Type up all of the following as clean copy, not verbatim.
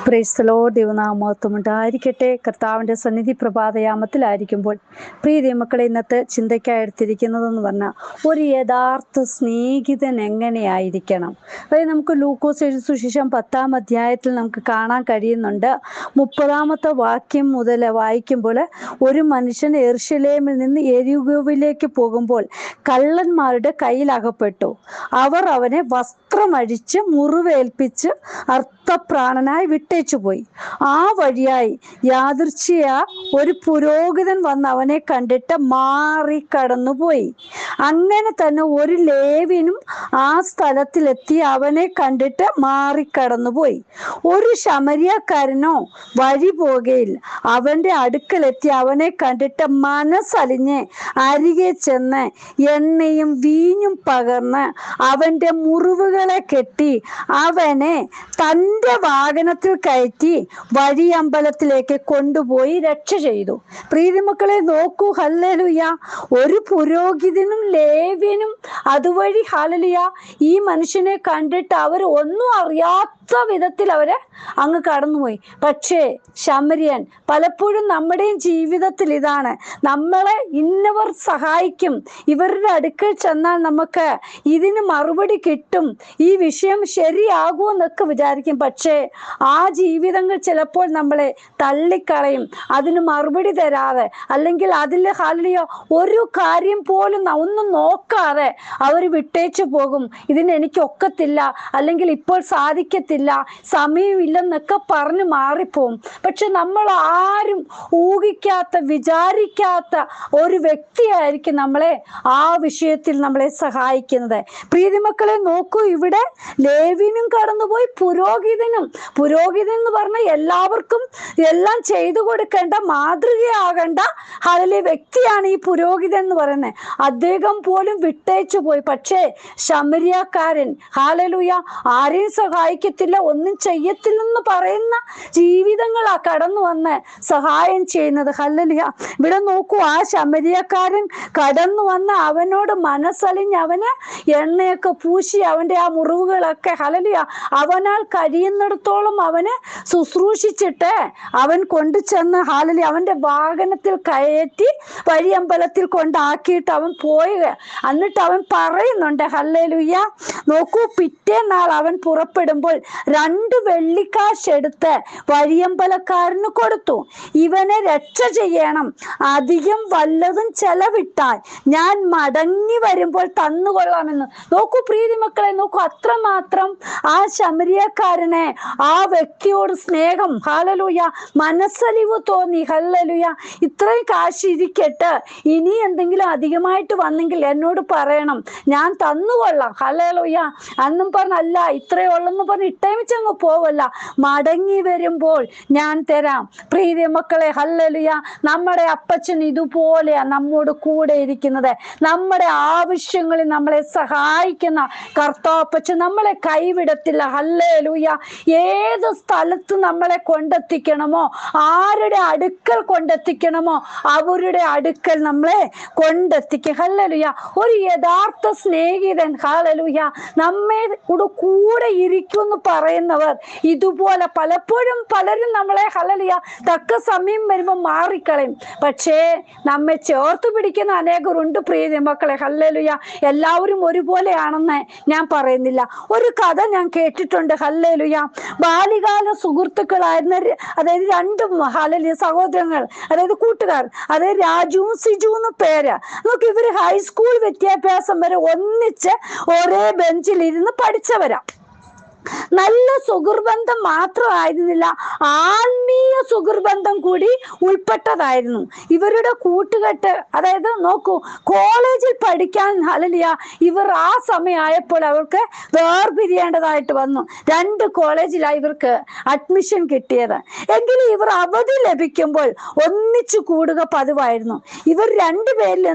Praise the Lord. ദൈവനാമമഹത്വം ഉണ്ടായിരിക്കട്ടെ. കർത്താവിൻ്റെ സന്നിധി പ്രഭാതയാമത്തിലായിരിക്കുമ്പോൾ പ്രിയ മക്കളെ, ഇന്നത്തെ ചിന്തയ്ക്കായി എടുത്തിരിക്കുന്നതെന്ന് പറഞ്ഞാൽ ഒരു യഥാർത്ഥ സ്നേഹിതൻ എങ്ങനെയായിരിക്കണം. അതായത് നമുക്ക് ലൂക്കോസ് എഴുതിയ സുവിശേഷം 10-ാം അധ്യായത്തിൽ നമുക്ക് കാണാൻ കഴിയുന്നുണ്ട്. 30-ാമത്തെ വാക്യം മുതൽ വായിക്കുമ്പോൾ, ഒരു മനുഷ്യൻ യെരൂശലേമിൽ നിന്ന് യെരിഹോവിലേക്ക് പോകുമ്പോൾ കള്ളന്മാരുടെ കയ്യിൽ അകപ്പെട്ടു. അവർ അവനെ വസ്ത്രമഴിച്ച് മുറിവേൽപ്പിച്ച് അർത്ഥപ്രാണനായി വിട്ടേച്ചു പോയി. ആ വഴിയായി യാദൃച്ഛിക ഒരു പുരോഹിതൻ വന്ന് അവനെ കണ്ടിട്ട് മാറി കടന്നുപോയി. അങ്ങനെ തന്നെ ഒരു ലേവ്യനും ആ സ്ഥലത്തിലെത്തി അവനെ കണ്ടിട്ട് മാറിക്കടന്നുപോയി. ഒരു ശമര്യക്കാരനോ വഴി പോകയിൽ അവന്റെ അടുക്കലെത്തി അവനെ കണ്ടിട്ട് മനസ്സലിഞ്ഞ് അരികെ ചെന്ന് എണ്ണയും വീഞ്ഞും പകർന്ന് അവന്റെ മുറിവുകളെ കെട്ടി അവനെ തൻ്റെ വാഹനത്തിൽ കയറ്റി വഴിയമ്പലത്തിലേക്ക് കൊണ്ടുപോയി രക്ഷ ചെയ്തു. പ്രീതിമക്കളെ നോക്കൂ, ഹല്ലേലൂയ. ഒരു പുരോഹിതനും ലേവ്യനും അതുവഴി ഹല്ലേലൂയ ഈ മനുഷ്യനെ കണ്ടിട്ട് അവർ ഒന്നും അറിയാത്ത വിധത്തിൽ അവര് അങ്ങ് കടന്നുപോയി. പക്ഷേ ശമര്യൻ, പലപ്പോഴും നമ്മുടെയും ജീവിതത്തിൽ ഇതാണ്. നമ്മളെ ഇന്നവർ സഹായിക്കും, ഇവരുടെ അടുക്കൽ ചെന്നാൽ നമുക്ക് ഇതിന് മറുപടി കിട്ടും, ഈ വിഷയം ശരിയാകുമെന്നൊക്കെ വിചാരിക്കും. പക്ഷേ ആ ജീവിതങ്ങൾ ചിലപ്പോൾ നമ്മളെ തള്ളിക്കളയും, അതിന് മറുപടി തരാതെ, അല്ലെങ്കിൽ അതിൽ ഹല്ലേലൂയ ഒരു കാര്യം പോലും ഒന്നും നോക്കാതെ അവർ വിട്ടേച്ചു പോകും. ഇതിന് എനിക്കൊക്കത്തില്ല, അല്ലെങ്കിൽ ഇപ്പോൾ സാധിക്കത്തില്ല, സമയമില്ലെന്നൊക്കെ പറഞ്ഞ് മാറിപ്പോവും. പക്ഷെ നമ്മൾ ആരും ഊഹിക്കാത്ത, വിചാരിക്കാത്ത ഒരു വ്യക്തിയായിരിക്കും നമ്മളെ ആ വിഷയത്തിൽ നമ്മളെ സഹായിക്കുന്നത്. പ്രീതിമക്കളെ നോക്കൂ, ഇവിടെ ലേവ്യനും കടന്നുപോയി, പുരോഹിതൻ എന്ന് പറഞ്ഞാൽ എല്ലാവർക്കും എല്ലാം ചെയ്തു കൊടുക്കേണ്ട, മാതൃകയാകേണ്ട ഹല്ലേലൂയ വ്യക്തിയാണ് ഈ പുരോഹിതൻ എന്ന് പറയുന്നത്. അദ്ദേഹം പോലും വിട്ടേച്ചു പോയി. പക്ഷേ ശമര്യക്കാരൻ ഹല്ലേലൂയ ആരെയും സഹായിക്കത്തില്ല, ഒന്നും ചെയ്യത്തില്ലെന്ന് പറയുന്ന ജീവിതങ്ങളാ കടന്നു വന്ന് സഹായം ചെയ്യുന്നത്. ഹല്ലേലൂയ. ഇവിടെ നോക്കൂ, ആ ശമര്യക്കാരൻ കടന്നു വന്ന് അവനോട് മനസ്സലിഞ്ഞ് അവന് എണ്ണയൊക്കെ പൂശി അവന്റെ ആ മുറിവുകളൊക്കെ ഹല്ലേലൂയ അവനാൽ കഴിയുന്നിടത്തോളം അവന് ശുശ്രൂഷിച്ചിട്ട് അവൻ കൊണ്ടു ചെന്ന് ഹല്ലേലൂയ അവന്റെ വാഹനത്തിൽ കയറ്റി വഴിയമ്പലത്തിൽ കൊണ്ടാക്കിയിട്ട് അവൻ പോയി. എന്നിട്ട് അവൻ പറയുന്നുണ്ട് ഹല്ലേലൂയ, നോക്കൂ, പിറ്റേന്നാൾ അവൻ പുറപ്പെടുമ്പോൾ 2 വെള്ളിക്കാശ് എടുത്ത് വഴിയമ്പലക്കാരന് കൊടുത്തു. ഇവനെ രക്ഷ ചെയ്യണം, അധികം വല്ലതും ചെലവിട്ടാൽ ഞാൻ മടങ്ങി വരുമ്പോൾ തന്നുകൊള്ളാമെന്ന്. നോക്കൂ പ്രീതിമക്കളെ, നോക്കൂ, അത്രമാത്രം ആ ശമര്യക്കാരനെ, ആ വ്യക്തിയോട് സ്നേഹം, ഹല്ലേലൂയ മനസ്സലിവ് തോന്നി. ഹല്ലേലൂയ, ഇത്രയും കാശ് ഇരിക്കട്ടെ, ഇനി എന്തെങ്കിലും അധികമായിട്ട് വന്നെങ്കിൽ എന്നോട് പറയണം, ഞാൻ തന്നുകൊള്ളാം. ഹല്ലേലൂയ അന്നും പറഞ്ഞല്ല, ഇത്രയേ ഉള്ളെന്ന് പറഞ്ഞ് ഇട്ടേമിച്ചങ്ങ് പോവല്ല, മടങ്ങി വരുമ്പോൾ ഞാൻ തരാം. പ്രീതിമക്കളെ, ഹല്ലേലൂയ നമ്മുടെ അപ്പച്ചൻ ഇതുപോലെയാ നമ്മോട് കൂടെ ഇരിക്കുന്നത്. നമ്മുടെ ആവശ്യങ്ങളിൽ നമ്മളെ സഹായിക്കുന്ന കർത്താപ്പച്ചൻ നമ്മളെ കൈവിടത്തില്ല. ഹല്ലേലൂയ. ഏത് സ്ഥലത്ത് നമ്മളെ കൊണ്ടെത്തിക്കണമോ, ആരുടെ അടുക്കൽ കൊണ്ടെത്തിക്കണമോ അവരുടെ അടുക്കൽ നമ്മളെ കൊണ്ടെത്തിക്കും. ഹല്ലേലൂയ. ഒരു യഥാർത്ഥ സ്നേഹിതൻ ഹല്ലേലൂയ നമ്മെ കൂടെ ഇരിക്കും എന്ന് പറയുന്നവർ ഇതുപോലെ പലപ്പോഴും പലരും നമ്മളെ ഹല്ലേലൂയ തക്ക സമയം വരുമ്പോൾ മാറിക്കളയും. പക്ഷേ നമ്മെ ചേർത്ത് പിടിക്കുന്ന അനേകരുണ്ട് പ്രിയ മക്കളെ. ഹല്ലേലൂയ. എല്ലാവരും ഒരുപോലെയാണെന്ന് ഞാൻ പറയുന്നില്ല. ഒരു കഥ ഞാൻ കേട്ടിട്ടുണ്ട്. ഹല്ലേലൂയ. ബാല്യകാല സുഹൃത്തുക്കളായിരുന്ന അതായത് 2 ഹല്ലേലൂയ സഹോദരങ്ങൾ, അതായത് കൂട്ടുകാർ, അതായത് രാജുവും സിജു എന്ന് പേര്. നമുക്ക് ഇവര് ഹൈസ്കൂൾ വിദ്യാഭ്യാസം വരെ ഒന്നിച്ച് ഒരേ ബെഞ്ചിൽ ഇരുന്ന് പഠിച്ചവരാ. നല്ല സുഹൃബന്ധം മാത്രമായിരുന്നില്ല, ആത്മീയ സുഹൃബന്ധം കൂടി ഉൾപ്പെട്ടതായിരുന്നു ഇവരുടെ കൂട്ടുകെട്ട്. അതായത് നോക്കൂ, കോളേജിൽ പഠിക്കാൻ ഹല്ലേലൂയ ഇവർ ആ സമയമായപ്പോൾ അവർക്ക് വേർപിരിയേണ്ടതായിട്ട് വന്നു. 2 കോളേജിലായി ഇവർക്ക് അഡ്മിഷൻ കിട്ടിയത്. എങ്കിലും ഇവർ അവധി ലഭിക്കുമ്പോൾ ഒന്നിച്ചു കൂടുക പതിവായിരുന്നു. ഇവർ 2 പേരിൽ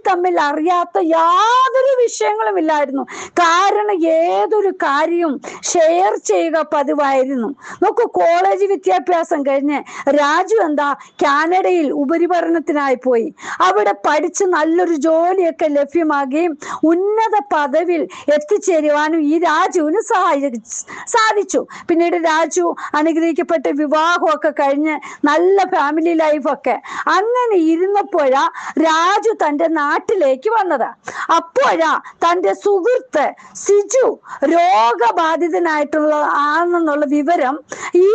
തമ്മിൽ അറിയാത്ത യാതൊരു വിഷയങ്ങളും ഇല്ലായിരുന്നു. കാരണം ഏതൊരു കാര്യവും പലപ്പോഴും ഷെയർ ചെയ്യുക പതിവായിരുന്നു. നോക്കൂ, കോളേജ് വിദ്യാഭ്യാസം കഴിഞ്ഞ് രാജു കാനഡയിൽ ഉപരിപഠനത്തിനായി പോയി. അവിടെ പഠിച്ച് നല്ലൊരു ജോലിയൊക്കെ ലഭ്യമാകുകയും ഉന്നത പദവിയിൽ എത്തിച്ചേരുവാനും ഈ രാജുവിന് സാധിച്ചു. പിന്നീട് രാജു അനുഗ്രഹിക്കപ്പെട്ട വിവാഹമൊക്കെ കഴിഞ്ഞ് നല്ല ഫാമിലി ലൈഫൊക്കെ അങ്ങനെ ഇരുന്നപ്പോഴാ രാജു തൻ്റെ നാട്ടിലേക്ക് വന്നത്. അപ്പോഴാ തൻ്റെ സുഹൃത്ത് സിജു ആണെന്നുള്ള വിവരം ഈ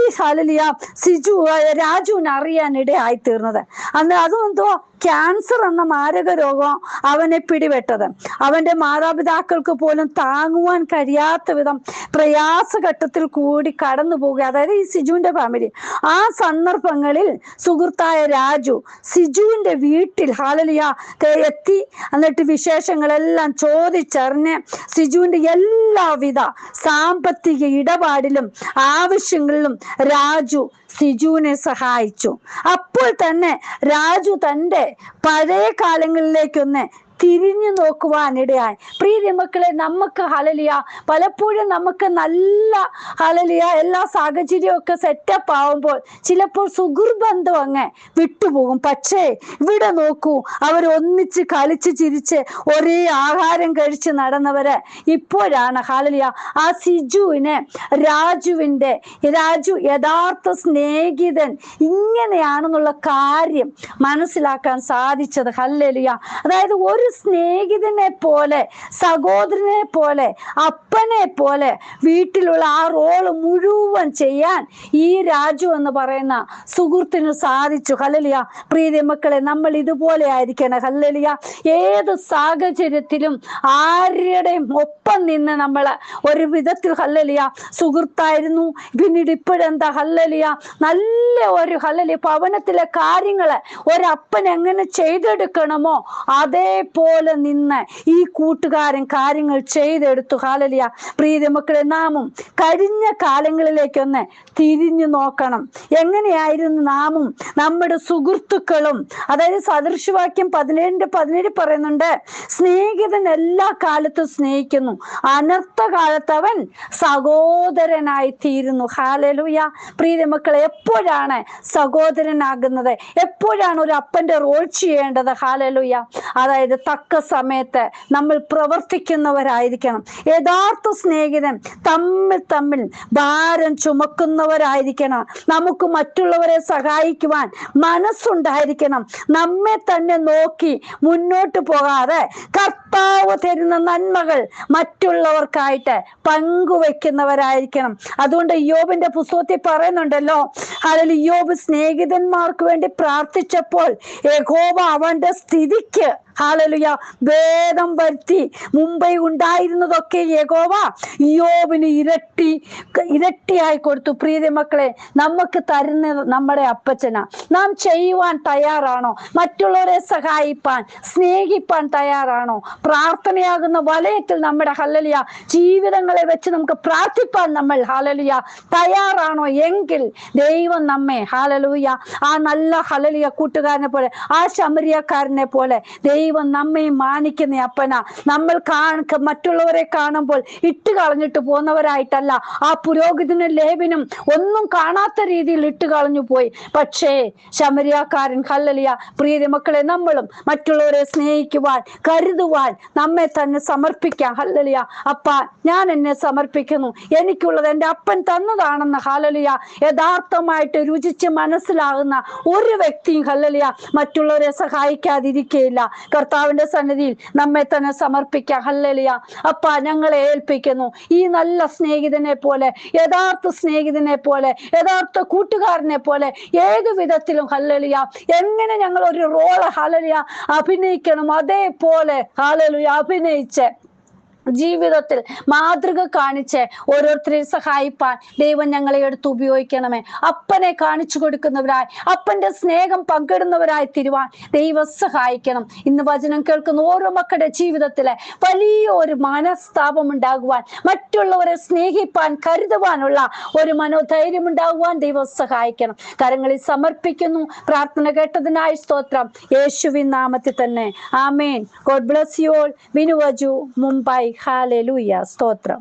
രാജുവിന് അറിയാനിടയായി തീർന്നത്. അന്ന് അതുമെന്തോ ക്യാൻസർ എന്ന മാരക രോഗം അവനെ പിടിപെട്ടത്. അവന്റെ മാതാപിതാക്കൾക്ക് പോലും താങ്ങുവാൻ കഴിയാത്ത വിധം പ്രയാസഘട്ടത്തിൽ കൂടി കടന്നു പോവുക, അതായത് ഈ സിജുവിന്റെ ഫാമിലി. ആ സന്ദർഭങ്ങളിൽ സുഹൃത്തായ രാജു സിജുവിന്റെ വീട്ടിൽ എത്തി. എന്നിട്ട് വിശേഷങ്ങളെല്ലാം ചോദിച്ചറിഞ്ഞ് സിജുവിന്റെ എല്ലാവിധ സാമ്പത്തിക ഇടപാടിലും ആവശ്യങ്ങളിലും രാജു സിജുവിനെ സഹായിച്ചു. അപ്പോൾ തന്നെ രാജു തൻ്റെ പഴയ കാലങ്ങളിലേക്കൊന്ന് തിരിഞ്ഞു നോക്കുവാനിടയായി. പ്രിയ മക്കളെ, നമുക്ക് പലപ്പോഴും നമുക്ക് നല്ല എല്ലാ സാഹചര്യമൊക്കെ സെറ്റപ്പ് ആവുമ്പോൾ ചിലപ്പോൾ സുഹൃബന്ധം അങ്ങ് വിട്ടുപോകും. പക്ഷേ ഇവിടെ നോക്കൂ, അവരൊന്നിച്ച് കളിച്ച് ചിരിച്ച് ഒരേ ആഹാരം കഴിച്ച് നടന്നവര് ഇപ്പോഴാണ് ആ സിജുവിന് രാജു യഥാർത്ഥ സ്നേഹിതൻ ഇങ്ങനെയാണെന്നുള്ള കാര്യം മനസ്സിലാക്കാൻ സാധിച്ചത്. ഹല്ലേലൂയ. അതായത് ഒരു സ്നേഹിതനെ പോലെ, സഹോദരനെ പോലെ, അപ്പനെ പോലെ വീട്ടിലുള്ള ആ റോള് മുഴുവൻ ചെയ്യാൻ ഈ രാജു എന്ന് പറയുന്ന സുഹൃത്തിന് സാധിച്ചു. ഹല്ലേലൂയ. പ്രിയ മക്കളെ, നമ്മൾ ഇതുപോലെ ആയിരിക്കണം. ഹല്ലേലൂയ. ഏത് സാഹചര്യത്തിലും ആരുടെയും ഒപ്പം നിന്ന് നമ്മൾ ഒരു വിധത്തിൽ സുഹൃത്തായിരുന്നു. പിന്നീട് ഇപ്പോഴെന്താ നല്ല ഒരു ഭവനത്തിലെ കാര്യങ്ങള് ഒരപ്പൻ എങ്ങനെ ചെയ്തെടുക്കണമോ അതേപോലെ നിന്ന് ഈ കൂട്ടുകാരൻ കാര്യങ്ങൾ ചെയ്തെടുത്തു. പ്രിയ മക്കളെ, നാമും കഴിഞ്ഞ കാലങ്ങളിലേക്കൊന്ന് തിരിഞ്ഞു നോക്കണം. എങ്ങനെയായിരുന്നു നാമും നമ്മുടെ സുഹൃത്തുക്കളും? അതായത് സദൃശവാക്യം 17:17 പറയുന്നുണ്ട്, സ്നേഹിതൻ എല്ലാ കാലത്തും സ്നേഹിക്കുന്നു, അനർത്ഥ കാലത്ത് അവൻ സഹോദരനായി തീരുന്നു. ഹല്ലേലൂയ. പ്രിയ മക്കളെ, എപ്പോഴാണ് സഹോദരനാകുന്നത്? എപ്പോഴാണ് ഒരു അപ്പന്റെ റോൾ ചെയ്യേണ്ടത്? ഹല്ലേലൂയ. അതായത് തക്ക സമയത്ത് നമ്മൾ പ്രവർത്തിക്കുന്നവരായിരിക്കണം. യഥാർത്ഥ സ്നേഹിതൻ തമ്മിൽ ഭാരം ചുമക്കുന്നവരായിരിക്കണം. നമുക്ക് മറ്റുള്ളവരെ സഹായിക്കുവാൻ മനസ്സുണ്ടായിരിക്കണം. നമ്മെ തന്നെ നോക്കി മുന്നോട്ട് പോകാതെ കർത്താവ് തരുന്ന നന്മകൾ മറ്റുള്ളവർക്കായിട്ട് പങ്കുവെക്കുന്നവരായിരിക്കണം. അതുകൊണ്ട് യോബിന്റെ പുസ്തകത്തിൽ പറയുന്നുണ്ടല്ലോ, യോബ് സ്നേഹിതന്മാർക്ക് വേണ്ടി പ്രാർത്ഥിച്ചപ്പോൾ യഹോവ അവന്റെ സ്ഥിതിക്ക് ഭേദം വരുത്തി. മുമ്പേ ഉണ്ടായിരുന്നതൊക്കെ യഹോവ യോബിന് ഇരട്ടിയായി കൊടുത്തു. പ്രിയ മക്കളെ, നമുക്ക് തരുന്നത് നമ്മുടെ അപ്പച്ചനാ. നാം ചെയ്യുവാൻ തയ്യാറാണോ? മറ്റുള്ളവരെ സഹായിപ്പാൻ, സ്നേഹിപ്പാൻ തയ്യാറാണോ? പ്രാർത്ഥനയാകുന്ന വലയത്തിൽ നമ്മുടെ ജീവിതങ്ങളെ വെച്ച് നമുക്ക് പ്രാർത്ഥിപ്പാൻ നമ്മൾ തയ്യാറാണോ? എങ്കിൽ ദൈവം നമ്മെ ആ നല്ല കൂട്ടുകാരനെ പോലെ, ആ ശമരിയക്കാരനെ പോലെ ദൈവം നമ്മെ മാനിക്കുന്ന അപ്പനാ. നമ്മൾ മറ്റുള്ളവരെ കാണുമ്പോൾ ഇട്ട് കളഞ്ഞിട്ട് പോകുന്നവരായിട്ടല്ല. ആ പുരോഹിതനും ലേവിനും ഒന്നും കാണാത്ത രീതിയിൽ ഇട്ട് കളഞ്ഞു പോയി. പക്ഷേ ശമരിയാക്കാരൻ പ്രിയ മക്കളെ, നമ്മളും മറ്റുള്ളവരെ സ്നേഹിക്കുവാൻ, കരുതുവാൻ, നമ്മെ തന്നെ സമർപ്പിക്കാം. അപ്പ, ഞാൻ എന്നെ സമർപ്പിക്കുന്നു, എനിക്കുള്ളത് എൻ്റെ അപ്പൻ തന്നതാണെന്ന് യഥാർത്ഥമായിട്ട് രുചിച്ച് മനസ്സിലാകുന്ന ഒരു വ്യക്തിയും മറ്റുള്ളവരെ സഹായിക്കാതിരിക്കുകയില്ല. കർത്താവിന്റെ സന്നിധിയിൽ നമ്മെ തന്നെ സമർപ്പിക്കാം. ഹല്ലേലൂയ. അപ്പ, ഞങ്ങളെ ഏൽപ്പിക്കുന്നു ഈ നല്ല സ്നേഹിതനെ പോലെ, യഥാർത്ഥ സ്നേഹിതനെ പോലെ, യഥാർത്ഥ കൂട്ടുകാരനെ പോലെ ഏതു വിധത്തിലും എങ്ങനെ ഞങ്ങൾ ഒരു റോള് അഭിനയിക്കണം, അതേപോലെ അഭിനയിച്ച് ജീവിതത്തിൽ മാതൃക കാണിച്ച് ഓരോരുത്തരെ സഹായിപ്പാൻ ദൈവം ഞങ്ങളെ എടുത്ത് ഉപയോഗിക്കണമേ. അപ്പനെ കാണിച്ചു കൊടുക്കുന്നവരായി, അപ്പന്റെ സ്നേഹം പങ്കിടുന്നവരായി തീരുവാൻ ദൈവം സഹായിക്കണം. ഇന്ന് വചനം കേൾക്കുന്ന ഓരോ മക്കളുടെ ജീവിതത്തിലെ വലിയ ഒരു മനസ്താപം ഉണ്ടാകുവാൻ, മറ്റുള്ളവരെ സ്നേഹിപ്പാൻ, കരുതുവാനുള്ള ഒരു മനോധൈര്യം ഉണ്ടാകുവാൻ ദൈവം സഹായിക്കണം. കരങ്ങളിൽ സമർപ്പിക്കുന്നു. പ്രാർത്ഥന കേട്ടതിനായി സ്തോത്രം. യേശുവിൻ നാമത്തിൽ തന്നെ ആമേൻ. God bless you all. വിനുവജു, മുംബൈ. ഹല്ലേലൂയ. സ്തോത്രം.